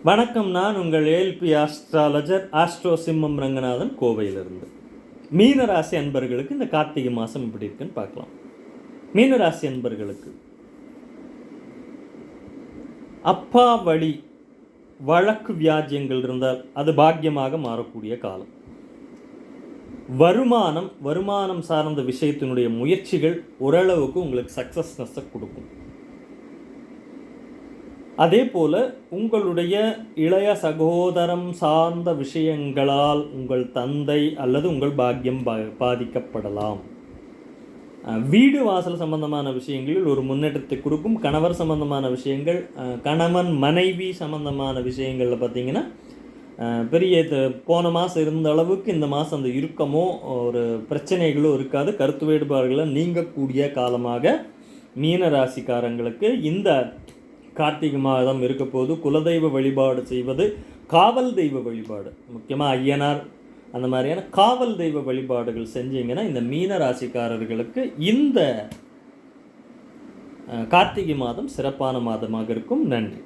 வணக்கம். நான் உங்கள் ஏஎல்பி ஆஸ்ட்ராலஜர் ஆஸ்ட்ரோ சிம்மம் ரங்கநாதன், கோவையிலிருந்து. மீனராசி அன்பர்களுக்கு இந்த கார்த்திகை மாதம் எப்படி இருக்குன்னு பார்க்கலாம். மீனராசி அன்பர்களுக்கு அப்பா வழி வழக்கு வியாஜ்யங்கள் இருந்தால் அது பாக்கியமாக மாறக்கூடிய காலம். வருமானம் சார்ந்த விஷயத்தினுடைய முயற்சிகள் ஓரளவுக்கு உங்களுக்கு சக்ஸஸ்னஸை கொடுக்கும். அதே போல் உங்களுடைய இளைய சகோதரம் சார்ந்த விஷயங்களால் உங்கள் தந்தை அல்லது உங்கள் பாக்கியம் பாதிக்கப்படலாம். வீடு வாசல் சம்பந்தமான விஷயங்களில் ஒரு முன்னேற்றத்தை கொடுக்கும். கணவர் சம்பந்தமான விஷயங்கள், கணவன் மனைவி சம்பந்தமான விஷயங்களில் பார்த்திங்கன்னா பெரிய போன மாதம் இருந்த அளவுக்கு இந்த மாதம் அந்த இறுக்கமோ ஒரு பிரச்சனைகளோ இருக்காது. கருத்து வேறுபாடுகளை நீங்கக்கூடிய காலமாக மீன ராசிக்காரங்களுக்கு இந்த கார்த்திகை மாதம் இருக்க போது. குலதெய்வ வழிபாடு செய்வது, காவல் தெய்வ வழிபாடு, முக்கியமாக ஐயனார் அந்த மாதிரியான காவல் தெய்வ வழிபாடுகள் செஞ்சீங்கன்னா இந்த மீன ராசிக்காரர்களுக்கு இந்த கார்த்திகை மாதம் சிறப்பான மாதமாக இருக்கும். நன்றி.